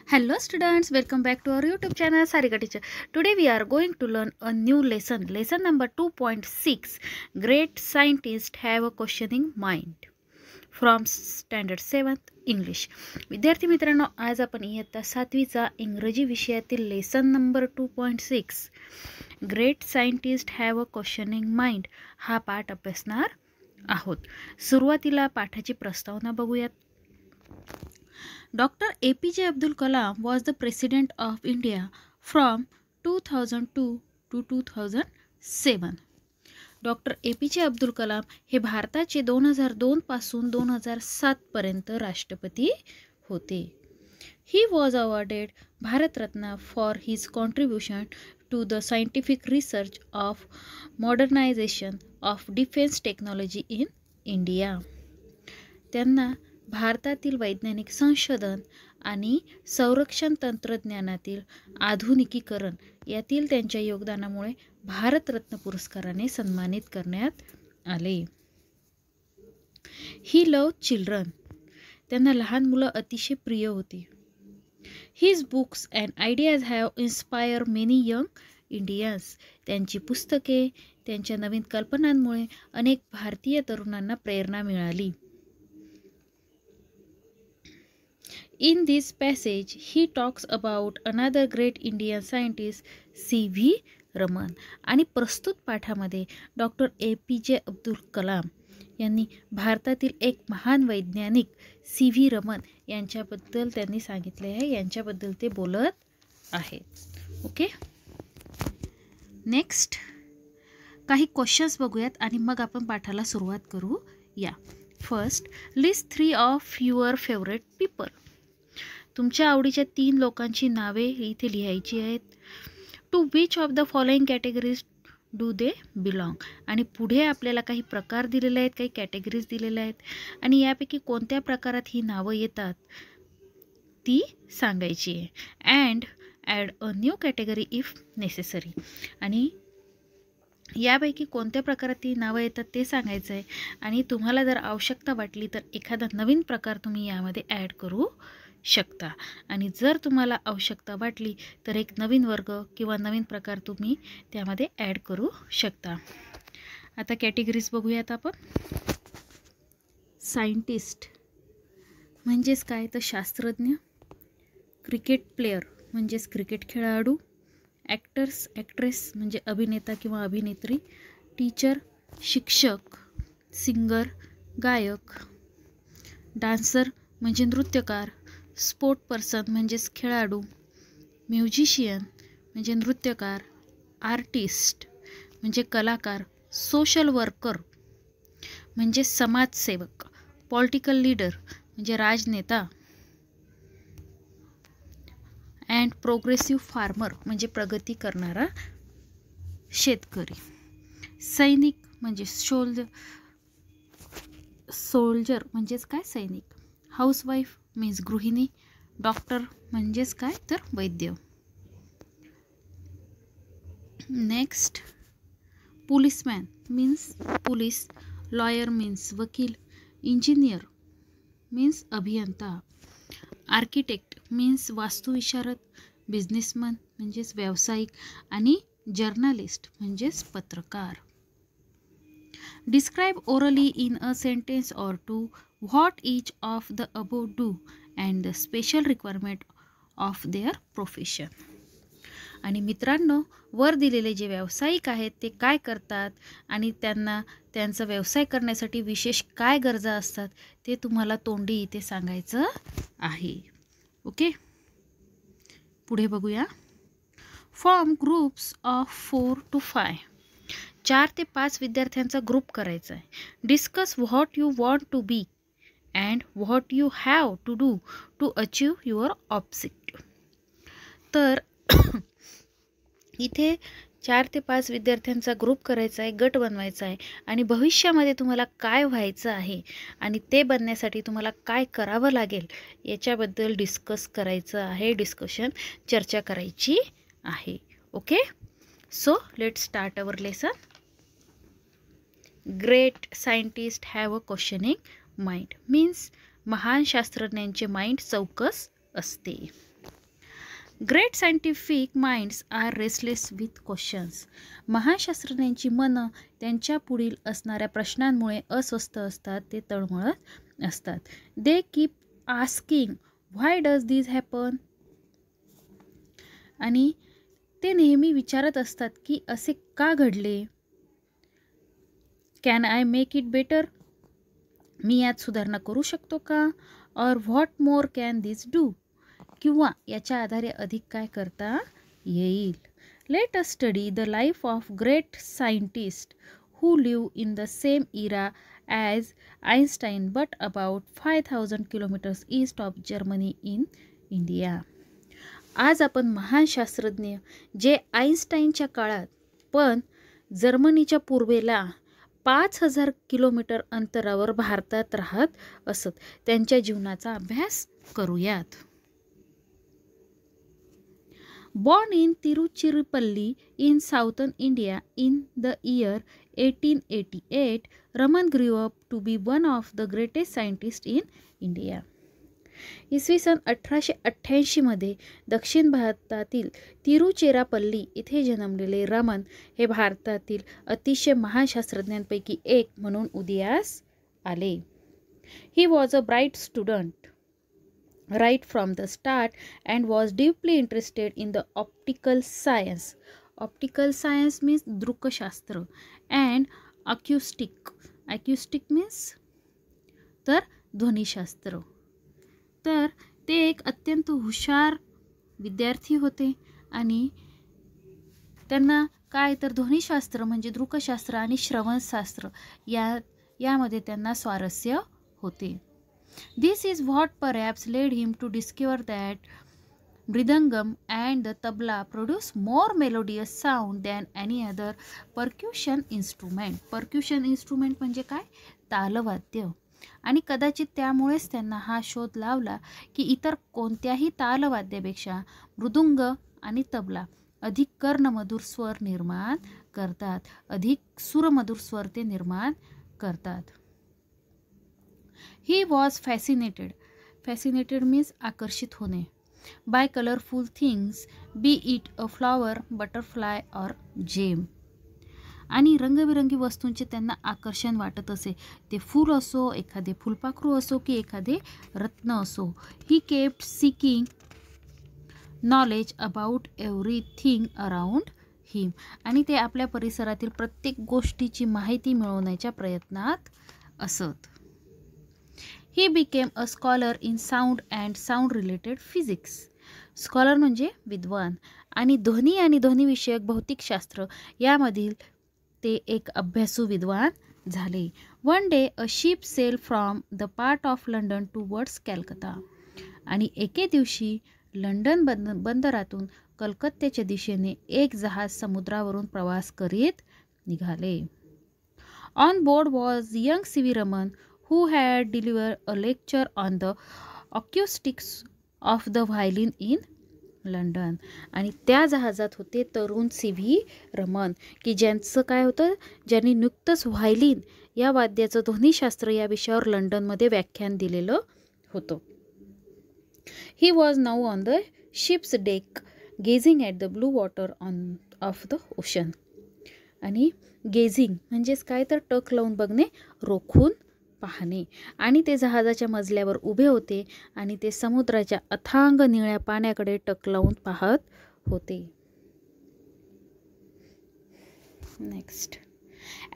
Hello students, welcome back to our YouTube channel Sarika Teacher. Today we are going to learn a new lesson. Lesson number 2.6. Great scientists have a questioning mind. From standard 7th English. विद्यार्थी मित्रांनो, आज आपण इयत्ता 7वीचा इंग्रजी विषयातील lesson number 2.6 great scientist have a questioning mind हा पाठ अभ्यासणार आहोत. सुरुवातीला पाठाची प्रस्तावना बघूयात. Dr. APJ Abdul Kalam was the President of India from 2002 to 2007. Doctor APJ Abdul Kalam हे भारताचे 2002 पासून 2007 पर्यंत राष्ट्रपती होते. He was awarded Bharat Ratna for his contribution to the scientific research of modernization of defense technology in India. त्यांना भारतातील वैज्ञानिक संशोधन आणि संरक्षण तंत्रज्ञानातील आधुनिकीकरण यातील त्यांच्या योगदानामुळे भारतरत्न पुरस्काराने सन्मानित करण्यात आले. ही लव्ह चिल्ड्रन, त्यांना लहान मुलं अतिशय प्रिय होती. His books and ideas have inspire many young Indians, त्यांची पुस्तके त्यांच्या नवीन कल्पनांमुळे अनेक भारतीय तरुणांना प्रेरणा मिळाली. In this passage, he talks about another great Indian scientist, C.V. Raman. आणि प्रस्तुत पाठामध्ये डॉक्टर APJ अब्दुल कलाम यांनी भारतातील एक महान वैज्ञानिक C.V. रमन यांच्याबद्दल त्यांनी सांगितले आहे. यांच्याबद्दल ते बोलत आहेत. ओके, नेक्स्ट काही क्वेश्चन्स बघूयात आणि मग आपण पाठाला सुरुवात करू या. First, list 3 of your favourite people. तुमच्या आवडीच्या 3 लोकांची नावे इथे लिहायची आहेत. To which of the following categories do they belong. आणि पुढे आपल्याला काही प्रकार दिलेले आहेत, काही कॅटेगरीज दिलेल्या आहेत आणि यापैकी कोणत्या प्रकारात ही नावं येतात ती सांगायची आहे. And add a new category if necessary. आणि यापैकी कोणत्या प्रकारात ती नावं येतात ते सांगायचं आहे आणि तुम्हाला जर आवश्यकता वाटली तर एखादा नवीन प्रकार तुम्ही यामध्ये ॲड करू शकता. आणि जर तुम्हाला आवश्यकता वाटली तर एक नवीन वर्ग किंवा नवीन प्रकार तुम्ही त्यामध्ये ॲड करू शकता. आता कॅटेगरीज बघूयात आपण. सायंटिस्ट म्हणजेच काय तर शास्त्रज्ञ. क्रिकेट प्लेयर म्हणजेच क्रिकेट खेळाडू. ॲक्टर्स ॲक्ट्रेस म्हणजे अभिनेता किंवा अभिनेत्री. टीचर शिक्षक. सिंगर गायक. डान्सर म्हणजे नृत्यकार. स्पोर्ट पर्सन म्हणजेच खेळाडू. म्युझिशियन म्हणजे नृत्यकार. आर्टिस्ट म्हणजे कलाकार. सोशल वर्कर म्हणजे समाजसेवक. पॉलिटिकल लीडर म्हणजे राजनेता. अँड प्रोग्रेसिव्ह फार्मर म्हणजे प्रगती करणारा शेतकरी. सैनिक म्हणजे सोल्जर म्हणजेच काय सैनिक. हाऊसवाईफ मीन्स गृहिणी. डॉक्टर म्हणजेच काय तर वैद्य. नेक्स्ट, पोलिसमॅन मीन्स पोलीस. लॉयर मीन्स वकील. इंजिनियर मीन्स अभियंता. आर्किटेक्ट मीन्स वास्तुविशारद. बिझनेसमन म्हणजेच व्यावसायिक. आणि जर्नलिस्ट म्हणजेच पत्रकार. Describe orally in a sentence or two what each of the above do and the special requirement of their profession. आणि मित्रांनो, वर दिलेले जे व्यावसायिक आहेत ते काय करतात आणि त्यांना त्यांचा व्यवसाय करण्यासाठी विशेष काय गरजा असतात ते तुम्हाला तोंडी इथे सांगायचं आहे. ओके, पुढे बघूया. Form groups of 4 to 5. 4 ते 5 विद्यार्थ्यांचा ग्रुप करायचा आहे. Discuss what you want to be and what you have to do to achieve your objective. तर इथे 4 ते 5 विद्यार्थ्यांचा ग्रुप करायचा आहे, गट बनवायचा आहे आणि भविष्यामध्ये तुम्हाला काय व्हायचं आहे आणि ते बनण्यासाठी तुम्हाला काय करावं लागेल याच्याबद्दल डिस्कस करायचं आहे. डिस्कशन चर्चा करायची आहे. Okay, so let start our lesson. Great scientist have a questioning mind means महान शास्त्रज्ञांचे माइंड चौकस असते. Great scientific minds are restless with questions. महान शास्त्रज्ञांची मनं त्यांच्या पुढील असणाऱ्या प्रश्नांमुळे अस्वस्थ असतात, ते तळमळत असतात. They keep asking why does this happen. आणि ते नेहमी विचारत असतात की असे का घडले. Can I make it better. मी यात सुधारणा करू शकतो का. और what more can this do. किंवा याच्या आधारे अधिक काय करता येईल. Let us study the life of great scientist who live in the same era as Einstein but about 5000 kilometres east of Germany in India. आज आपण महान शास्त्रज्ञ जे आइन्स्टाईनच्या काळात पण जर्मनीच्या पूर्वेला 5000 किलोमीटर अंतरावर भारतात राहत असत, त्यांच्या जीवनाचा अभ्यास करूयात. Born in Tiruchirappalli in southern India in the year 1888, Raman grew up to be one of the greatest scientists in India. इसवी सन 1888 मध्ये दक्षिण भारतातील तिरुचिरापल्ली इथे जन्मलेले रमन हे भारतातील अतिशय महान शास्त्रज्ञांपैकी एक म्हणून उदयास आले. He was a bright student right from the start and was deeply interested in the optical science. Optical science means दृकशास्त्र and acoustic. Acoustic means तर ध्वनिशास्त्र. तर ते एक अत्यंत हुशार विद्यार्थी होते आणि त्यांना काय तर ध्वनिशास्त्र म्हणजे दृकशास्त्र आणि श्रवणशास्त्र यामध्ये त्यांना स्वारस्य होते. This is what perhaps led him to discover that mridangam and the tabla produce more melodious sound than any other percussion instrument. Percussion instrument म्हणजे काय, तालवाद्य. आणि कदाचित त्यामुळेच त्यांना हा शोध लावला की इतर कोणत्याही तालवाद्यापेक्षा मृदुंग आणि तबला अधिक कर्णमधुर स्वर निर्माण करतात, अधिक सुरमधुर स्वर ते निर्माण करतात. He was fascinated. Fascinated means आकर्षित होणे. By colorful things, be it a flower, butterfly or gem. आणि रंगबिरंगी वस्तूंचे त्यांना आकर्षण वाटत असे. ते फूल असो, एखादे फुलपाखरू असो की एखादे रत्न असो. He kept seeking knowledge about everything around him. आणि ते आपल्या परिसरातील प्रत्येक गोष्टीची माहिती मिळवण्याच्या प्रयत्नात असत. He became a scholar in sound and sound related physics. Scholar म्हणजे विद्वान आणि ध्वनिविषयक भौतिकशास्त्र यामधील ते एक अभ्यासू विद्वान झाले. One day a ship sailed from the part of London towards Calcutta. आणि एके दिवशी लंडन बंदरातून कलकत्त्याच्या दिशेने एक जहाज समुद्रावरून प्रवास करीत निघाले. On board was young C.V. Raman, who had delivered a lecture on the acoustics of the violin in London. आणि त्या जहाजात होते तरुण C.V. रमन की ज्यांचं काय होतं, ज्यांनी नुकतंच व्हायलिन या वाद्याचं ध्वनिशास्त्र या विषयावर लंडनमध्ये व्याख्यान दिलेलं होतं. He was now on the ship's deck gazing at the blue water of the ocean. आणि गेझिंग म्हणजेच काय तर टक लावून बघणे, रोखून पाहणे. आणि ते जहाजाच्या मजल्यावर उभे होते आणि ते समुद्राच्या अथांग निळ्या पाण्याकडे टक लावून पाहत होते. Next.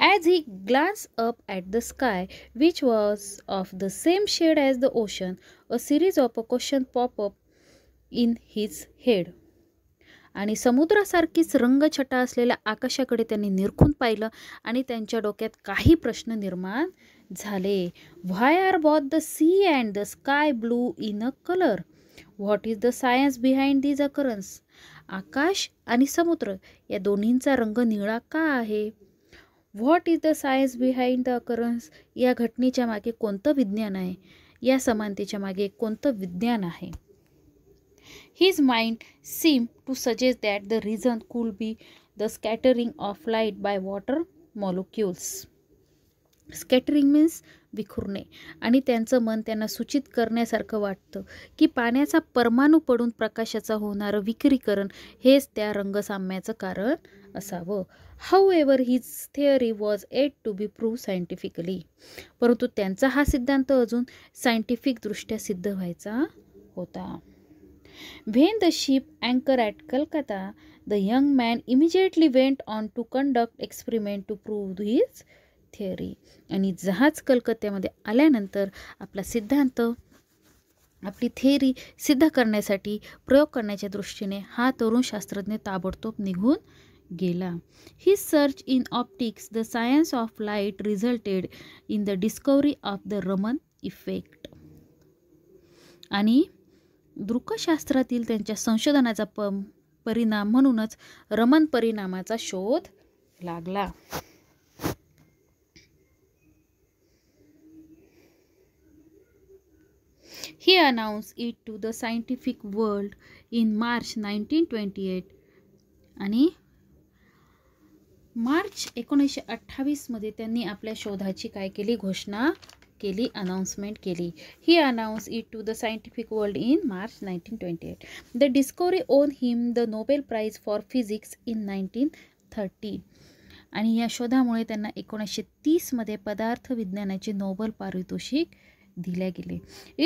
As he glanced up at the sky, which was of the same shade as the ocean, a series of questions popped up in his head. आणि समुद्रासारखीच रंगछटा असलेल्या आकाशाकडे त्यांनी निरखून पाहिलं आणि त्यांच्या डोक्यात काही प्रश्न निर्माण झाले. Why are both the sea and the sky blue in a color? What is the science behind these occurrences? आकाश आणि समुद्र या दोन्हींचा रंग निळा का आहे? What is the science behind the occurrence? या घटनेच्या मागे कोणतं विज्ञान आहे? या समानतेच्या मागे कोणतं विज्ञान आहे? His mind seemed to suggest that the reason could be the scattering of light by water molecules. Scattering means विखुरणे आणि त्यांचं मन त्यांना सूचित करण्यासारखं वाटतं की पाण्याचा परमाणू पडून प्रकाशाचं होणारं विकिरीकरण हेच त्या रंगसाम्याचं कारण असावं. However his theory was yet to be prove scientifically. परंतु त्यांचा हा सिद्धांत अजून सायंटिफिकदृष्ट्या सिद्ध व्हायचा होता. When the ship anchored at Calcutta, the young man immediately went on to conduct experiment to prove his theory. आणि जहाज कलकत्त्यामध्ये आल्यानंतर आपला सिद्धांत, आपली थिअरी सिद्ध करण्यासाठी प्रयोग करण्याच्या दृष्टीने हा तरुण शास्त्रज्ञ ताबडतोब निघून गेला. His search in optics, the science of light, resulted in the discovery of the Raman effect. आणि दृकशास्त्रातील त्यांच्या संशोधनाचा परिणाम म्हणूनच रमन परिणामाचा शोध लागला. He announced it to the scientific world in March 1928. आणि मार्च 1928 मध्ये त्यांनी आपल्या शोधाची काय केली, घोषणा केली, अनाउन्समेंट केली. He announced it to the scientific world in March 1928. The discovery won him the Nobel Prize for Physics in 1930. आणि या शोधामुळे त्यांना 1930 मध्ये पदार्थ विज्ञानाचे नोबेल पारितोषिक दिले गेले.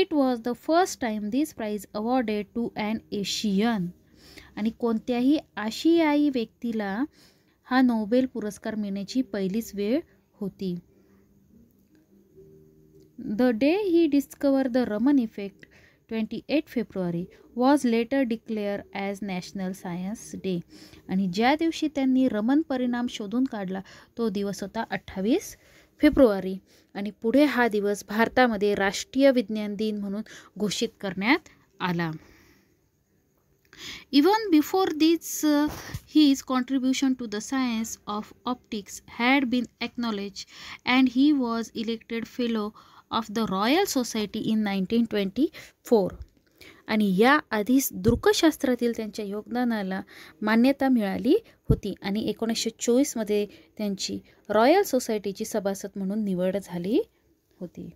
It was the first time this prize awarded to an Asian. आणि कोणत्याही आशियाई व्यक्तीला हा नोबेल पुरस्कार मिळण्याची पहिलीच वेळ होती. The day he discovered the Raman effect, 28 February, was later declared as National Science Day. आणि ज्या दिवशी त्यांनी रमन परिणाम शोधून काढला तो दिवस होता 28 फेब्रुवारी आणि पुढे हा दिवस भारतामध्ये राष्ट्रीय विज्ञान दिन म्हणून घोषित करण्यात आला. Even before this, his contribution to the science of optics had been acknowledged and he was elected fellow of the Royal Society in 1924. आणि या आधीच दृकशास्त्रातील त्यांच्या योगदानाला मान्यता मिळाली होती आणि 1924 मध्ये त्यांची रॉयल सोसायटीची सभासद म्हणून निवड झाली होती.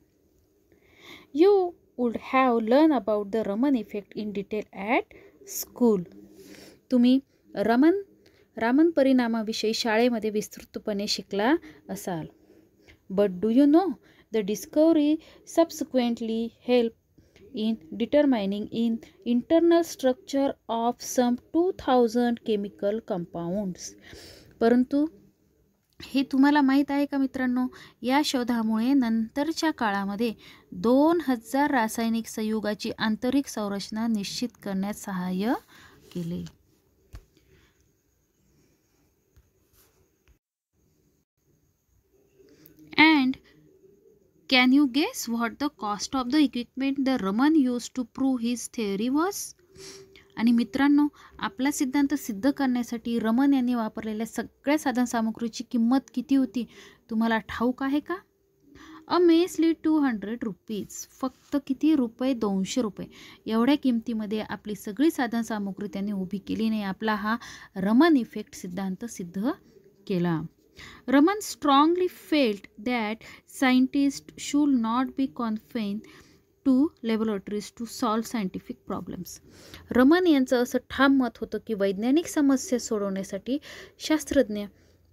You would have learned about the Raman effect in detail at school. तुम्ही रामन परिणामाविषयी शाळेमध्ये विस्तृतपणे शिकला असाल. But do you know the discovery subsequently helped in determining in internal structure of some 2000 chemical compounds. परंतु हे तुम्हाला माहीत आहे का मित्रांनो, या शोधामुळे नंतरच्या काळामध्ये 2000 रासायनिक संयुगाची आंतरिक संरचना निश्चित करण्यात सहाय्य केले. And can you guess what the cost of the equipment the Raman used to prove his theory was? आणि मित्रांनो, आपला सिद्धांत सिद्ध करण्यासाठी रमन यांनी वापरलेल्या सगळ्या साधनसामुग्रीची किंमत किती होती तुम्हाला ठाऊक आहे का? अ मेसली 200 रुपीज. फक्त किती रुपये? 200 रुपये. एवढ्या किमतीमध्ये आपली सगळी साधनसामुग्री त्यांनी उभी केली नाही. आपला हा रमन इफेक्ट सिद्धांत सिद्ध केला. Raman strongly felt that scientists should not be confined to laboratories to solve scientific problems. Raman यांचं असं ठाम मत होतं की वैज्ञानिक समस्या सोडवण्यासाठी शास्त्रज्ञ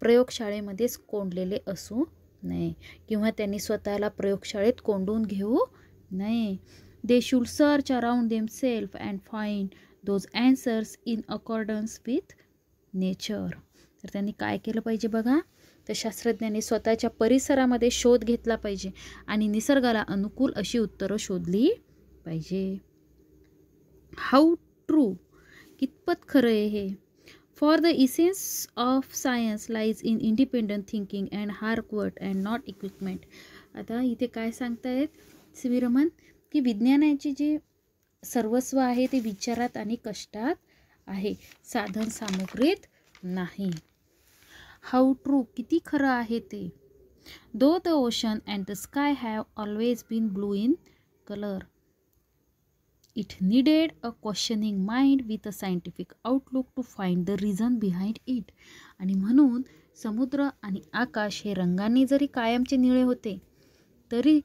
प्रयोगशाळेमध्येच कोंडलेले असू नये किंवा त्यांनी स्वतःला प्रयोगशाळेत कोंडून घेऊ नये. They should search around themselves and find those answers in accordance with nature. तर त्यांनी काय केलं पाहिजे बघा, तर शास्त्रज्ञांनी स्वतःच्या परिसरामध्ये शोध घेतला पाहिजे आणि निसर्गाला अनुकूल अशी उत्तरं शोधली पाहिजे. हाऊ ट्रू, कितपत खरं आहे हे? For the essence of science lies in independent thinking and hard work and not equipment. आता इथे काय सांगतायत सी रमन की विज्ञानाचे जे सर्वस्व आहे ते विचारात आणि कष्टात आहे, साधन सामुग्रीत नाही. हाऊ ट्रू, किती खरं आहे ते? Though the ocean and the sky have always been blue in colour, it needed a questioning mind with a scientific outlook to find the reason behind it. आणि म्हणून समुद्र आणि आकाश हे रंगांनी जरी कायमचे निळे होते तरी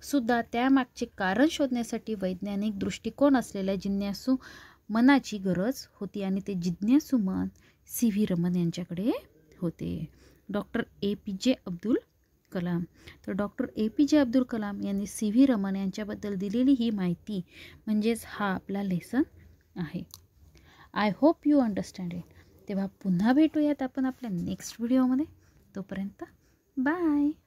सुद्धा त्यामागचे कारण शोधण्यासाठी वैज्ञानिक दृष्टिकोन असलेल्या जिज्ञासू मनाची गरज होती आणि ते जिज्ञासू मन CV रमन यांच्याकडे होते. Doctor APJ Abdul Kalam. तर डॉक्टर APJ अब्दुल कलाम यांनी CV रमन यांच्याबद्दल दिलेली ही माहिती म्हणजेच हा आपला लेसन आहे. I hope you understand it. तेव्हा पुन्हा भेटूयात आपण आपल्या नेक्स्ट व्हिडिओमध्ये. तोपर्यंत बाय.